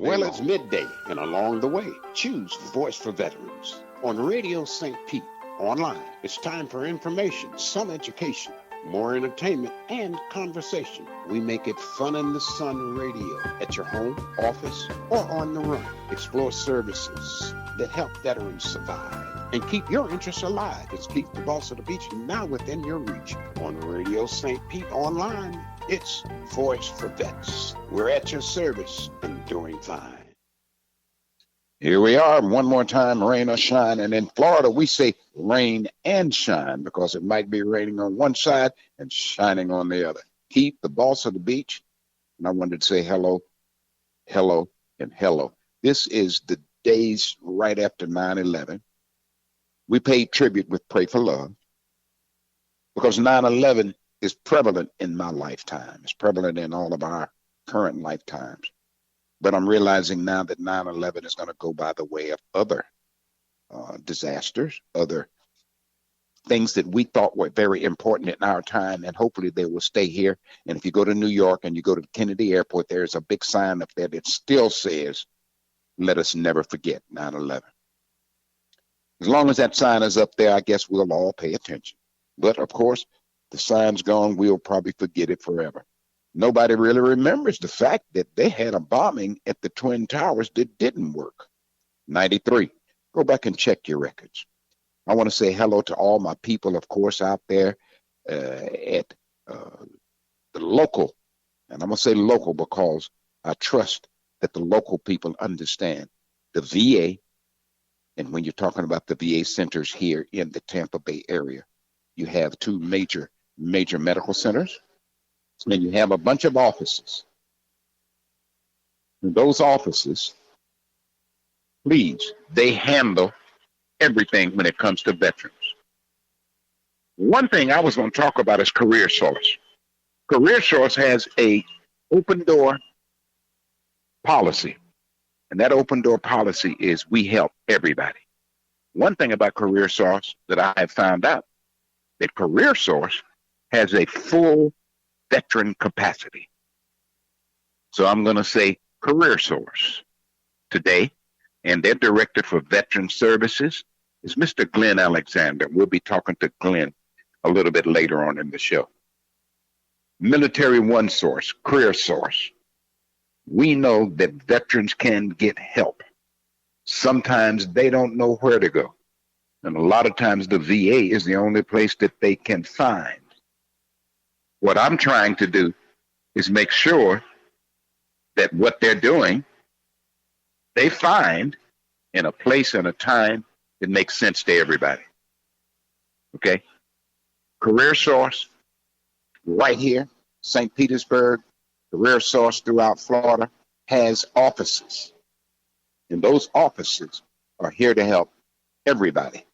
Well, it's midday, and along the way, choose Voice for Veterans on Radio St. Pete. Online, it's time for information, some education, more entertainment, and conversation. We make it fun in the sun radio at your home, office, or on the run. Explore services that help veterans survive and keep your interests alive. It's Keep the Boss of the Beach now within your reach. On Radio St. Pete online, it's Voice for Vets. We're at your service and doing fine. Here we are one more time, rain or shine. And in Florida, we say rain and shine because it might be raining on one side and shining on the other. Keep the Boss of the Beach. And I wanted to say hello, hello, and hello. This is the days right after 9/11. We paid tribute with Pray for Love because 9/11 is prevalent in my lifetime. It's prevalent in all of our current lifetimes. But I'm realizing now that 9/11 is going to go by the way of other disasters, other things that we thought were very important in our time, and hopefully they will stay here. And if you go to New York and you go to the Kennedy Airport, there's a big sign up there that still says, "Let us never forget 9/11." As long as that sign is up there, I guess we'll all pay attention. But of course, the sign's gone, we'll probably forget it forever. Nobody really remembers the fact that they had a bombing at the Twin Towers that didn't work. 93. Go back and check your records. I want to say hello to all my people, of course, out there at the local. And I'm going to say local because I trust that the local people understand the VA. And when you're talking about the VA centers here in the Tampa Bay area, you have two major medical centers. And you have a bunch of offices. And those offices, please, they handle everything when it comes to veterans. One thing I was going to talk about is Career Source. Career Source has a open door policy. And that open door policy is we help everybody. One thing about Career Source that I have found out, that Career Source has a full veteran capacity. So I'm going to say Career Source today, and their director for veteran services is Mr. Glenn Alexander. We'll be talking to Glenn a little bit later on in the show. Military One Source, Career Source. We know that veterans can get help. Sometimes they don't know where to go. And a lot of times the VA is the only place that they can find. What I'm trying to do is make sure that what they're doing, they find in a place and a time that makes sense to everybody. Okay? Career Source, right here, St. Petersburg, Career Source throughout Florida, has offices. And those offices are here to help everybody.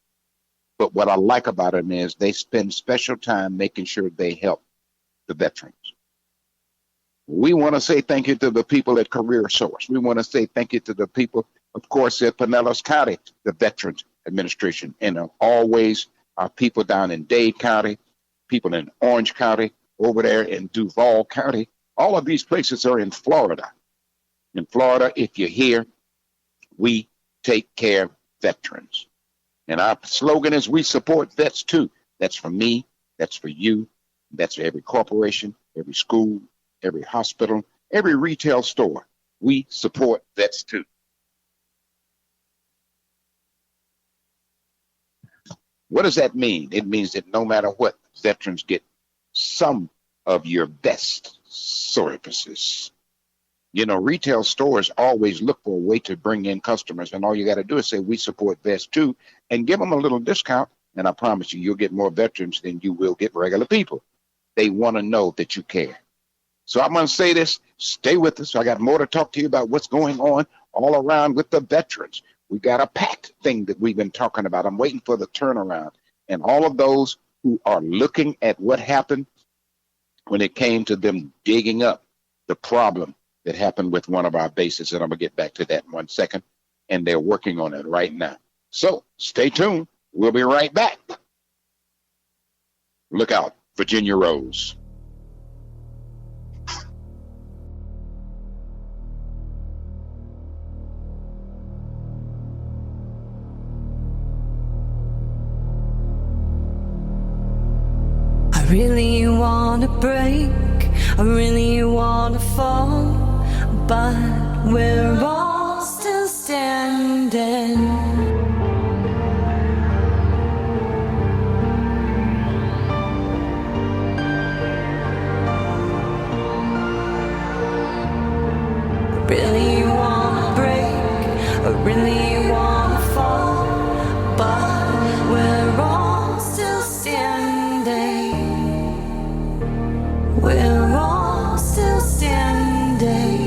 But what I like about them is they spend special time making sure they help the veterans. We want to say thank you to the people at Career Source. We want to say thank you to the people, of course, at Pinellas County, the Veterans Administration, and always our people down in Dade County, people in Orange County, over there in Duval County. All of these places are in Florida. In Florida, if you're here, we take care of veterans. And our slogan is we support vets too. That's for me. That's for you. That's for every corporation, every school, every hospital, every retail store. We support vets too. What does that mean? It means that no matter what, veterans get some of your best services. You know, retail stores always look for a way to bring in customers, and all you got to do is say we support vets too and give them a little discount, and I promise you, you'll get more veterans than you will get regular people. They want to know that you care. So I'm going to say this, stay with us. I got more to talk to you about what's going on all around with the veterans. We got a packed thing that we've been talking about. I'm waiting for the turnaround. And all of those who are looking at what happened when it came to them digging up the problem that happened with one of our bases, and I'm going to get back to that in 1 second, and they're working on it right now. So stay tuned. We'll be right back. Look out, Virginia Rose. really wanna break, I really wanna fall, but we're all still standing. Really wanna break, I really wanna fall, but we're all still standing. We're all still standing.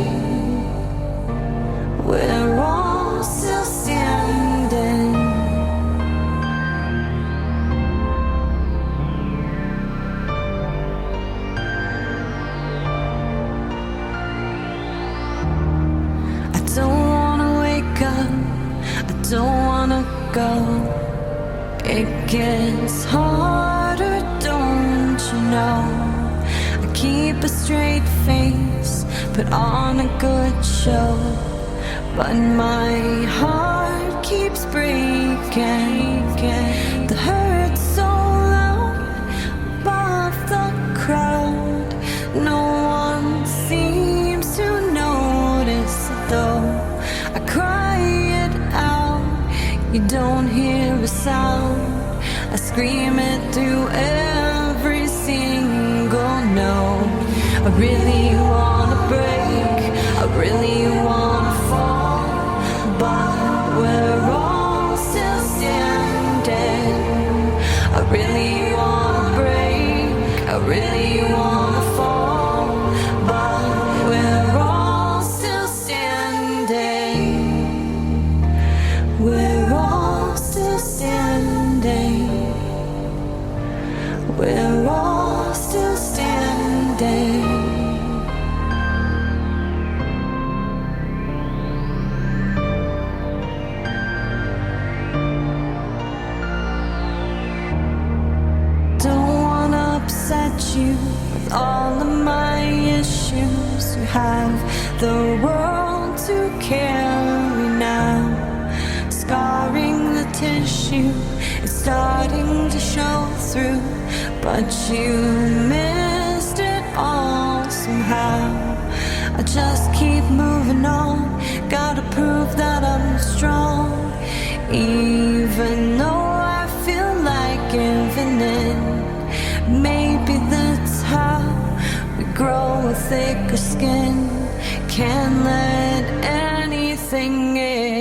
We're all still standing. I don't wanna wake up, I don't wanna go. It gets harder, don't you know? I keep a straight face, put on a good show, but my heart keeps breaking. The hurt's so loud above the crowd. No one seems to notice, though I cry it out. You don't hear a sound. I scream it through every single note. I really wanna break, I really wanna fall, but we're all still standing. I really wanna break, I really wanna fall, but we're all still standing. We're all still standing. We're all still standing. Don't wanna upset you with all of my issues. You have the world to carry now. Scarring the tissue is starting to show through, but you missed it all somehow. I just keep moving on, gotta prove that I'm strong, even though I feel like giving in. Maybe that's how we grow a thicker skin. Can't let anything in.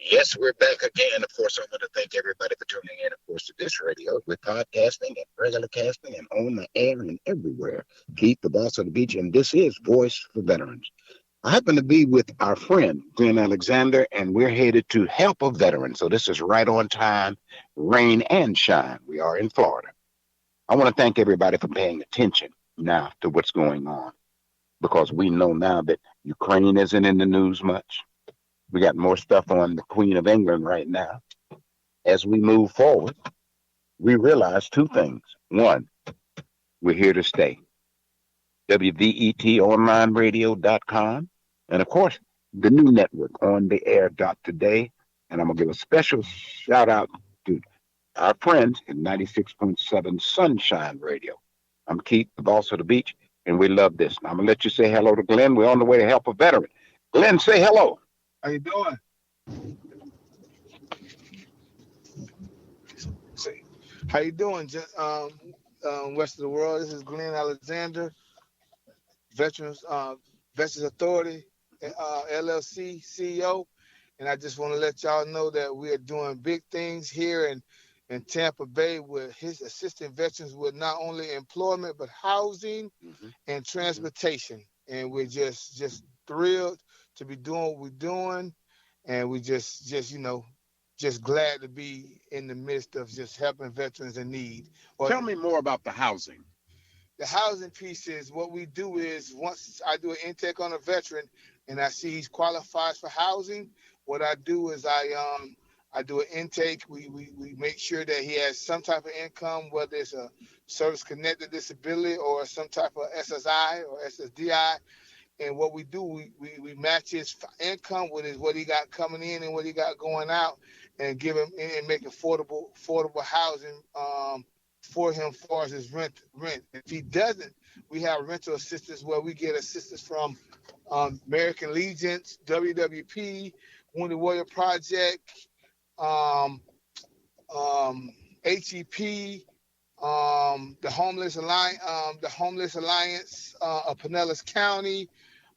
Yes, we're back again. Of course, I want to thank everybody for tuning in, of course, to this radio. We're podcasting and regular casting and on the air and everywhere. Keith, the boss of the beach, and this is Voice for Veterans. I happen to be with our friend, Glenn Alexander, and we're headed to help a veteran. So this is right on time, rain and shine. We are in Florida. I want to thank everybody for paying attention now to what's going on, because we know now that Ukraine isn't in the news much. We got more stuff on the Queen of England right now. As we move forward, we realize two things. One, we're here to stay. WVET and of course, the new network on the air today. And I'm going to give a special shout out to our friends in 96.7 Sunshine Radio. I'm Keith, the boss of the beach, and we love this. Now, I'm going to let you say hello to Glenn. We're on the way to help a veteran. Glenn, say hello. How you doing? How you doing, rest of the world? This is Glenn Alexander, Veterans Authority, LLC CEO, and I just want to let y'all know that we are doing big things here in Tampa Bay with his assisting veterans with not only employment but housing and transportation, and we're just thrilled to be doing what we're doing, and we just glad to be in the midst of just helping veterans in need. Tell me more about the housing. The housing piece is what we do is once I do an intake on a veteran and I see he qualifies for housing, what I do is I do an intake. We make sure that he has some type of income, whether it's a service-connected disability or some type of SSI or SSDI. And what we do, we match his income with what he got coming in and what he got going out, and give him and make affordable housing for him as far as his rent. If he doesn't, we have rental assistance where we get assistance from American Legion, WWP, Wounded Warrior Project, HEP, the Homeless Alliance of Pinellas County,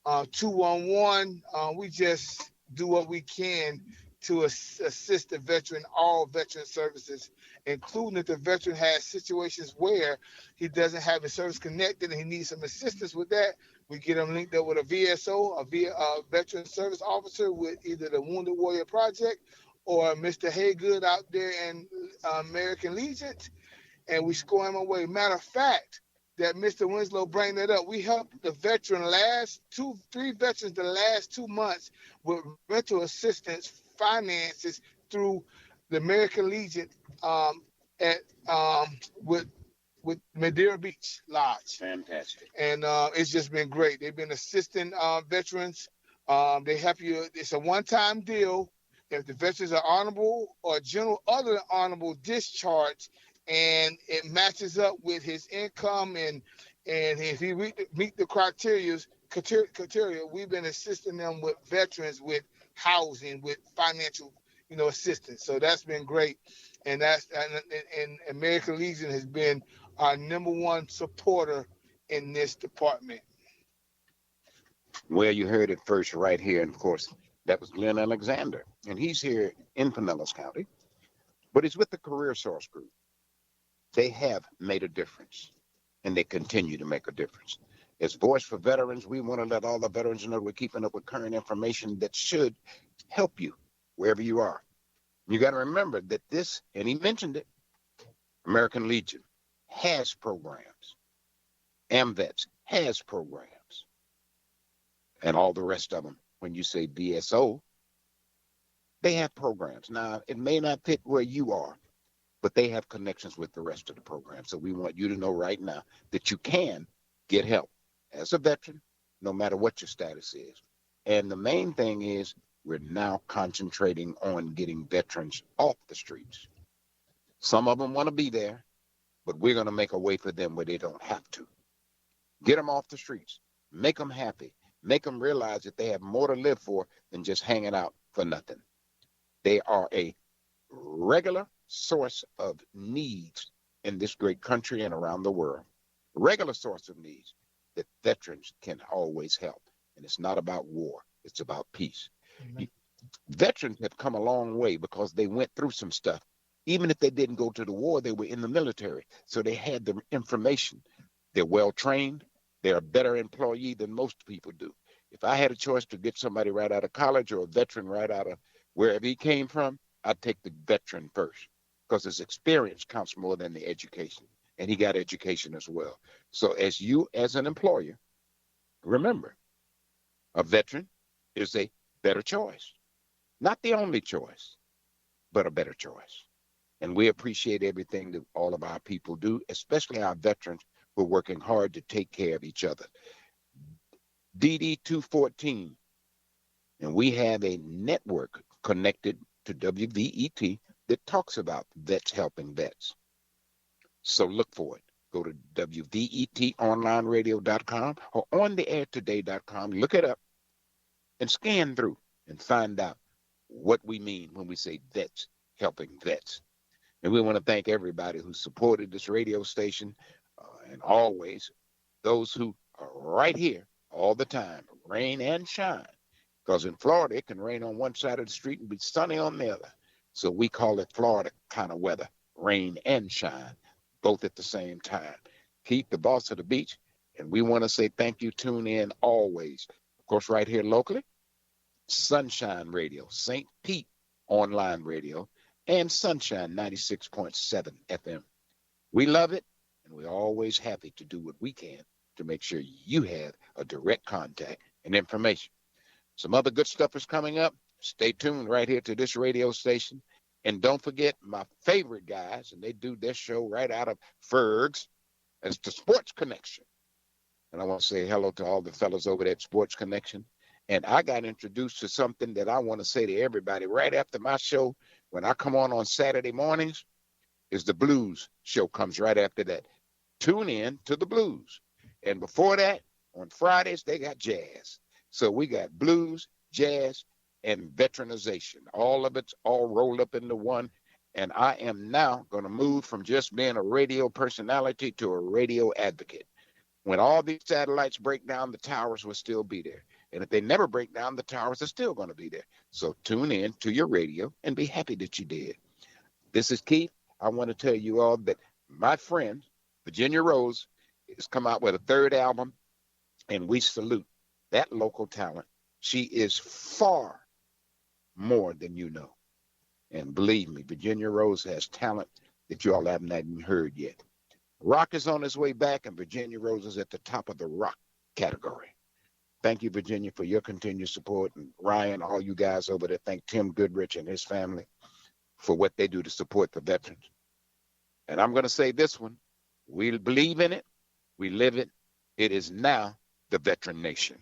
211. We just do what we can to assist the veteran, all veteran services, including if the veteran has situations where he doesn't have his service connected and he needs some assistance with that. We get him linked up with a VSO, a veteran service officer with either the Wounded Warrior Project or Mr. Haygood out there in American Legion, and we score him away. Matter of fact, that Mr. Winslow bring that up. We helped the veteran three veterans the last 2 months with rental assistance finances through the American Legion with Madeira Beach Lodge. Fantastic. And it's just been great. They've been assisting veterans. They help you. It's a one-time deal. If the veterans are honorable or general other than honorable discharge, and it matches up with his income, and if he meet the criteria, we've been assisting them with veterans with housing, with financial, assistance. So that's been great, and American Legion has been our number one supporter in this department. Well, you heard it first right here, and of course, that was Glenn Alexander, and he's here in Pinellas County, but he's with the Career Source Group. They have made a difference, and they continue to make a difference. As Voice for Veterans, we want to let all the veterans know we're keeping up with current information that should help you wherever you are. You got to remember that this, and he mentioned it, American Legion has programs. AMVETS has programs. And all the rest of them, when you say BSO, they have programs. Now, it may not fit where you are, but they have connections with the rest of the program. So we want you to know right now that you can get help as a veteran, no matter what your status is. And the main thing is we're now concentrating on getting veterans off the streets. Some of them want to be there, but we're going to make a way for them where they don't have to. Get them off the streets. Make them happy. Make them realize that they have more to live for than just hanging out for nothing. They are a regular source of needs in this great country and around the world. Regular source of needs that veterans can always help. And it's not about war. It's about peace. Veterans have come a long way because they went through some stuff. Even if they didn't go to the war, they were in the military. So they had the information. They're well trained. They're a better employee than most people do. If I had a choice to get somebody right out of college or a veteran right out of wherever he came from, I'd take the veteran first because his experience counts more than the education. And he got education as well. So as you, as an employer, remember, a veteran is a better choice. Not the only choice, but a better choice. And we appreciate everything that all of our people do, especially our veterans who are working hard to take care of each other. DD 214, and we have a network connected to WVET that talks about vets helping vets. So look for it. Go to WVETonlineradio.com or ontheairtoday.com. Look it up and scan through and find out what we mean when we say vets helping vets. And we want to thank everybody who supported this radio station and always those who are right here all the time, rain and shine. Because in Florida, it can rain on one side of the street and be sunny on the other. So we call it Florida kind of weather, rain and shine, both at the same time. Keith, the boss of the beach, and we want to say thank you. Tune in always. Of course, right here locally, Sunshine Radio, St. Pete Online Radio, and Sunshine 96.7 FM. We love it, and we're always happy to do what we can to make sure you have a direct contact and information. Some other good stuff is coming up. Stay tuned right here to this radio station. And don't forget my favorite guys, and they do their show right out of Ferg's. It's the Sports Connection. And I want to say hello to all the fellas over there at Sports Connection. And I got introduced to something that I want to say to everybody right after my show. When I come on Saturday mornings, is the blues show comes right after that. Tune in to the blues. And before that, on Fridays, they got jazz. So we got blues, jazz, and veteranization. All of it's all rolled up into one. And I am now going to move from just being a radio personality to a radio advocate. When all these satellites break down, the towers will still be there. And if they never break down, the towers are still going to be there. So tune in to your radio and be happy that you did. This is Keith. I want to tell you all that my friend, Virginia Rose, has come out with a third album, and we salute that local talent. She is far more than you know. And believe me, Virginia Rose has talent that you all haven't even heard yet. Rock is on its way back, and Virginia Rose is at the top of the rock category. Thank you, Virginia, for your continued support. And Ryan, all you guys over there, thank Tim Goodrich and his family for what they do to support the veterans. And I'm going to say this one. We believe in it. We live it. It is now the Veteran Nation.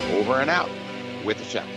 Over and out with a shout.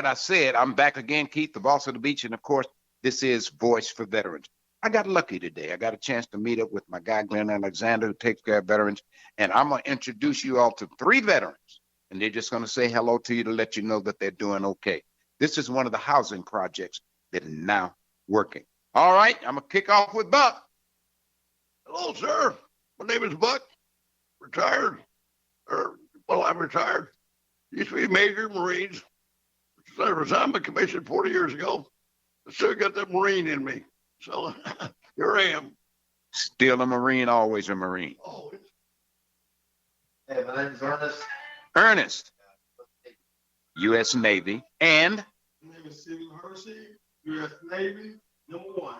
right, I said I'm back again, Keith, the boss of the beach, and of course, this is Voice for Veterans. I got lucky today. I got a chance to meet up with my guy, Glenn Alexander, who takes care of veterans, and I'm going to introduce you all to 3 veterans, and they're just going to say hello to you to let you know that they're doing okay. This is one of the housing projects that is now working. All right, I'm going to kick off with Buck. Hello, sir. My name is Buck. Retired. I'm retired. Used to be Major Marines. I resigned my commission 40 years ago. I still got that Marine in me. So here I am. Still a Marine, always a Marine. Always. Hey, my name is Ernest. Ernest, U.S. Navy, and? My name is Stephen Hershey, U.S. Navy, #1.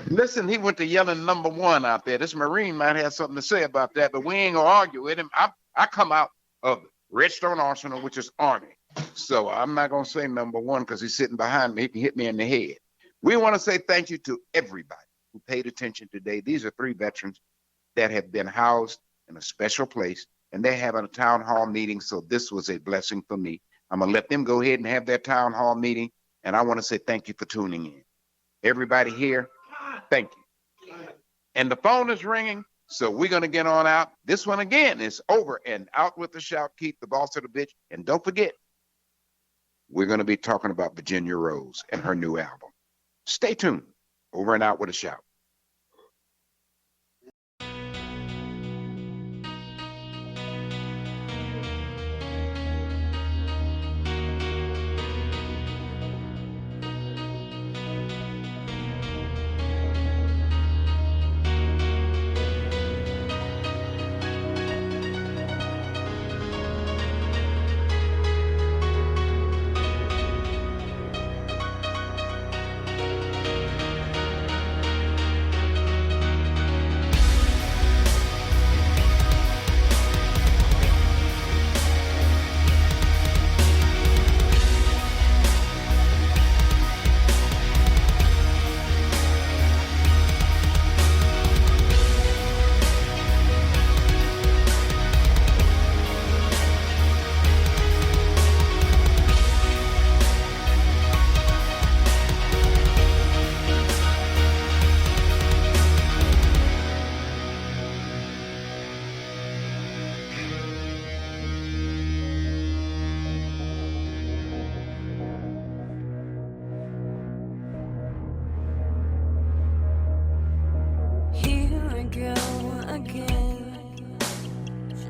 Listen, he went to yelling #1 out there. This Marine might have something to say about that, but we ain't gonna argue with him. I come out of Redstone Arsenal, which is Army. So I'm not gonna say #1 because he's sitting behind me. He can hit me in the head. We want to say thank you to everybody who paid attention today. These are 3 veterans that have been housed in a special place, and they're having a town hall meeting. So this was a blessing for me. I'm gonna let them go ahead and have their town hall meeting, and I want to say thank you for tuning in. Everybody here, thank you. And the phone is ringing, so we're going to get on out. This one again is Over and Out with the Shout. Keep the boss of the bitch. And don't forget, we're going to be talking about Virginia Rose and her new album. Stay tuned. Over and Out with a Shout. Here I go again,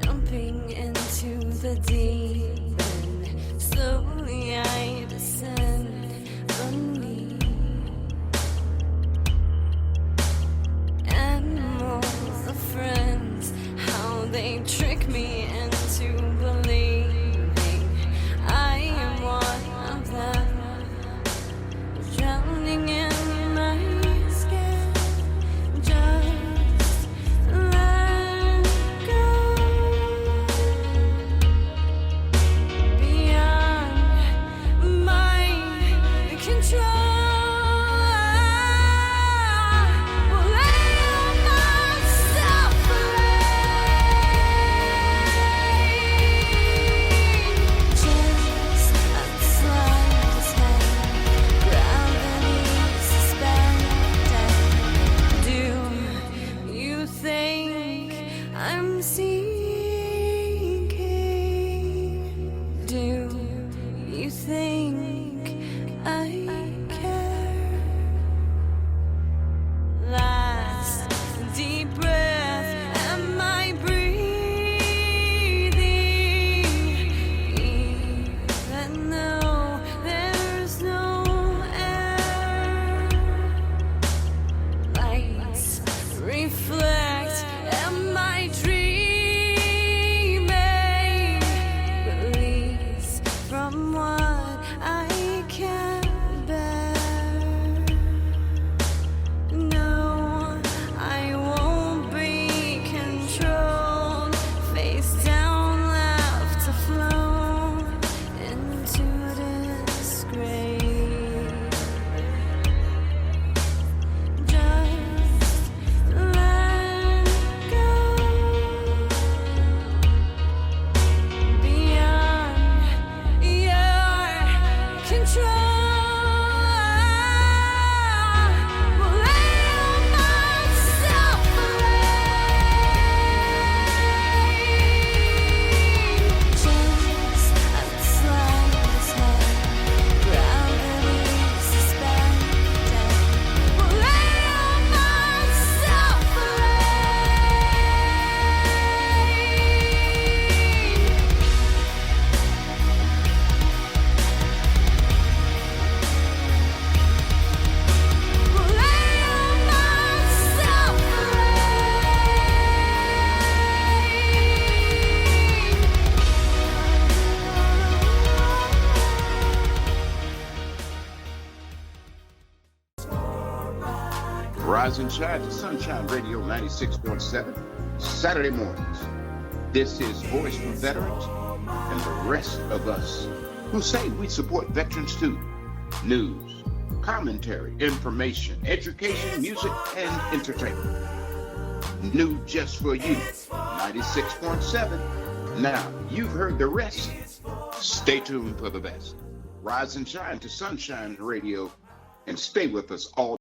jumping into the deep end. Slowly I descend beneath. Animals are friends, how they trick me into believing I am one of them, drowning in my skin. Just let go. Beyond my control. Will lay on my suffering. Rise and shine to Sunshine Radio 96.7, Saturday mornings. This is Voice for Veterans and the rest of us who say we support veterans too. News, commentary, information, education, music, and entertainment. New just for you, 96.7. Now, you've heard the rest. Stay tuned for the best. Rise and shine to Sunshine Radio and stay with us all